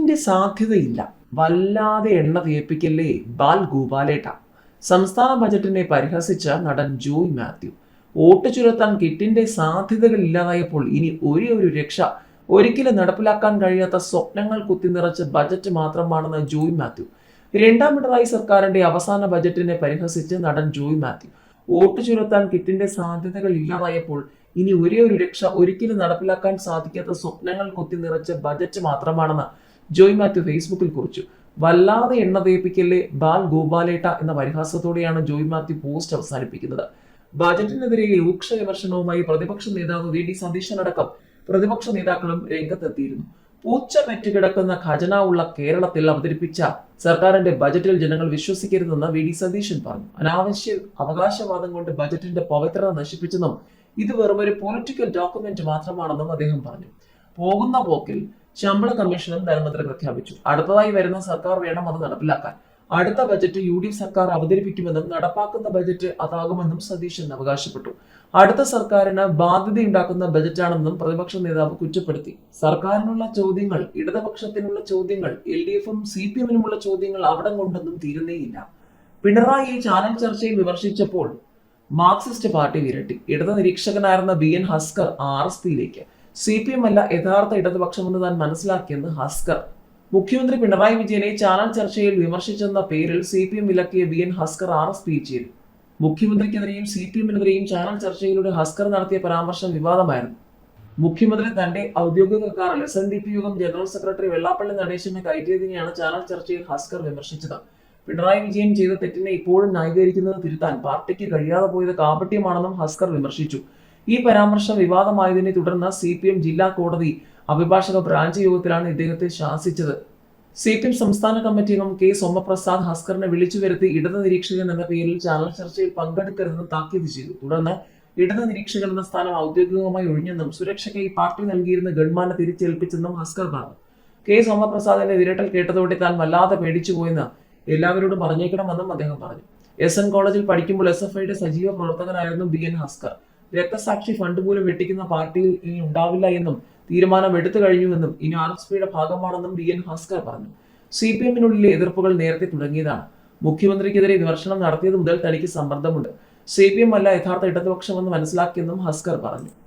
കിറ്റിന്റെ സാധ്യതയില്ല, വല്ലാതെ എണ്ണ തേപ്പിക്കല്ലേ ബാൽ ഗോപാലേട്ട. സംസ്ഥാന ബജറ്റിനെ പരിഹസിച്ച നടൻ ജോയ് മാത്യു. വോട്ട് ചുരത്താൻ കിറ്റിന്റെ സാധ്യതകൾ ഇല്ലാതായപ്പോൾ ഇനി ഒരു രക്ഷ ഒരിക്കലും നടപ്പിലാക്കാൻ കഴിയാത്ത സ്വപ്നങ്ങൾ കുത്തിനിറച്ച ബജറ്റ് മാത്രമാണെന്ന് ജോയ് മാത്യു. രണ്ടാം പിണറായി സർക്കാരിന്റെ അവസാന ബജറ്റിനെ പരിഹസിച്ച് നടൻ ജോയ് മാത്യു. വോട്ട് ചുരത്താൻ കിറ്റിന്റെ സാധ്യതകൾ ഇല്ലാതായപ്പോൾ ഇനി ഒരു രക്ഷ ഒരിക്കലും നടപ്പിലാക്കാൻ സാധിക്കാത്ത സ്വപ്നങ്ങൾ കുത്തിനിറച്ച ബജറ്റ് മാത്രമാണെന്ന് ജോയ് മാത്യു ഫേസ്ബുക്കിൽ കുറിച്ചു. വല്ലാതെ എണ്ണ തേപ്പിക്കല്ലേ ബാൽ ഗോപാലേട്ട എന്ന പരിഹാസത്തോടെയാണ് ജോയ് മാത്യു പോസ്റ്റ് അവസാനിപ്പിക്കുന്നത്. ബജറ്റിനെതിരെ രൂക്ഷ വിമർശനവുമായി പ്രതിപക്ഷ നേതാവ് വി ഡി സതീശനടക്കം പ്രതിപക്ഷ നേതാക്കളും രംഗത്തെത്തിയിരുന്നു. പൂച്ച പെറ്റുകിടക്കുന്ന ഖജനാവുള്ള കേരളത്തിൽ അവതരിപ്പിച്ച സർക്കാരിന്റെ ബജറ്റിൽ ജനങ്ങൾ വിശ്വസിക്കരുതെന്ന് വി ഡി സതീശൻ പറഞ്ഞു. അനാവശ്യ അവകാശവാദം കൊണ്ട് ബജറ്റിന്റെ പവിത്രത നശിപ്പിച്ചെന്നും ഇത് വെറുമൊരു പൊളിറ്റിക്കൽ ഡോക്യുമെന്റ് മാത്രമാണെന്നും അദ്ദേഹം പറഞ്ഞു. പോകുന്ന പോക്കിൽ ശമ്പള കമ്മീഷനും ധനമന്ത്രി പ്രഖ്യാപിച്ചു. അടുത്തതായി വരുന്ന സർക്കാർ വേണം അത് നടപ്പിലാക്കാൻ. അടുത്ത ബജറ്റ് UDF സർക്കാർ അവതരിപ്പിക്കുമെന്നും നടപ്പാക്കുന്ന ബജറ്റ് അതാകുമെന്നും സതീശൻ അവകാശപ്പെട്ടു. അടുത്ത സർക്കാരിന് ബാധ്യതയുണ്ടാക്കുന്ന ബജറ്റാണെന്നും പ്രതിപക്ഷ നേതാവ് കുറ്റപ്പെടുത്തി. സർക്കാരിനുള്ള ചോദ്യങ്ങൾ, ഇടതുപക്ഷത്തിനുള്ള ചോദ്യങ്ങൾ, LDFും CPMനുമുള്ള ചോദ്യങ്ങൾ അവിടം കൊണ്ടൊന്നും തീരുന്നേയില്ല. പിണറായിയെ ചാനൽ ചർച്ചയിൽ വിമർശിച്ചപ്പോൾ മാർക്സിസ്റ്റ് പാർട്ടി വിരട്ടി. ഇടത് നിരീക്ഷകനായിരുന്ന BN ഹസ്കർ RSPയിലേക്ക്. CPM അല്ല യഥാർത്ഥ ഇടതുപക്ഷമെന്ന് താൻ മനസ്സിലാക്കിയെന്ന് ഹസ്കർ. മുഖ്യമന്ത്രി പിണറായി വിജയനെ ചാനൽ ചർച്ചയിൽ വിമർശിച്ചെന്ന പേരിൽ CPM വിലക്കിയ BN ഹസ്കർ RSPയിൽ ചേരും. മുഖ്യമന്ത്രിക്കെതിരെയും CPMനെതിരെയും ചാനൽ ചർച്ചയിലൂടെ ഹസ്കർ നടത്തിയ പരാമർശം വിവാദമായിരുന്നു. മുഖ്യമന്ത്രി തന്റെ ഔദ്യോഗിക കാറിൽ SNDP യോഗം ജനറൽ സെക്രട്ടറി വെള്ളാപ്പള്ളി നടേശനെ കയറ്റിയതിനെയാണ് ചാനൽ ചർച്ചയിൽ ഹസ്കർ വിമർശിച്ചത്. പിണറായി വിജയൻ ചെയ്ത തെറ്റിനെ ഇപ്പോഴും ന്യായീകരിക്കുന്നത് തിരുത്താൻ പാർട്ടിക്ക് കഴിയാതെ പോയത് കാപട്യമാണെന്നും ഹസ്കർ വിമർശിച്ചു. ഈ പരാമർശം വിവാദമായതിനെ തുടർന്ന് CPM ജില്ലാ കോടതി അഭിഭാഷക ബ്രാഞ്ച് യോഗത്തിലാണ് ഇദ്ദേഹത്തെ ശാസിച്ചത്. CPM സംസ്ഥാന കമ്മിറ്റി അംഗം K സോമപ്രസാദ് ഹസ്കറിനെ വിളിച്ചു വരുത്തി ഇടത് നിരീക്ഷകൻ എന്ന പേരിൽ ചാനൽ ചർച്ചയിൽ പങ്കെടുക്കരുതെന്ന് താക്കീത് ചെയ്തു. തുടർന്ന് ഇടത് നിരീക്ഷകൻ എന്ന സ്ഥാനം ഔദ്യോഗികമായി ഒഴിഞ്ഞെന്നും സുരക്ഷയ്ക്കായി പാർട്ടി നൽകിയിരുന്ന ഗവൺമെന്റ് തിരിച്ചേൽപ്പിച്ചെന്നും ഹസ്കർ പറഞ്ഞു. K സോമപ്രസാദിന്റെ വിരട്ടൽ കേട്ടതോടെ താൻ വല്ലാതെ പേടിച്ചുപോയെന്ന് എല്ലാവരോടും പറഞ്ഞേക്കണമെന്നും അദ്ദേഹം പറഞ്ഞു. SN കോളേജിൽ പഠിക്കുമ്പോൾ SFIയുടെ സജീവ പ്രവർത്തകനായിരുന്നു BN ഹസ്കർ. രക്തസാക്ഷി ഫണ്ട് പോലും വെട്ടിക്കുന്ന പാർട്ടിയിൽ ഇനി ഉണ്ടാവില്ല എന്നും തീരുമാനം എടുത്തു കഴിഞ്ഞുവെന്നും ഇനി RSPയുടെ ഭാഗമാണെന്നും BN ഹസ്കർ പറഞ്ഞു. CPMനുള്ളിലെ എതിർപ്പുകൾ നേരത്തെ തുടങ്ങിയതാണ്. മുഖ്യമന്ത്രിക്കെതിരെ വിമർശനം നടത്തിയത് മുതൽ തനിക്ക് സമ്മർദ്ദമുണ്ട്. CPM അല്ല യഥാർത്ഥ ഇടതുപക്ഷമെന്ന് മനസ്സിലാക്കിയെന്നും ഹസ്കർ പറഞ്ഞു.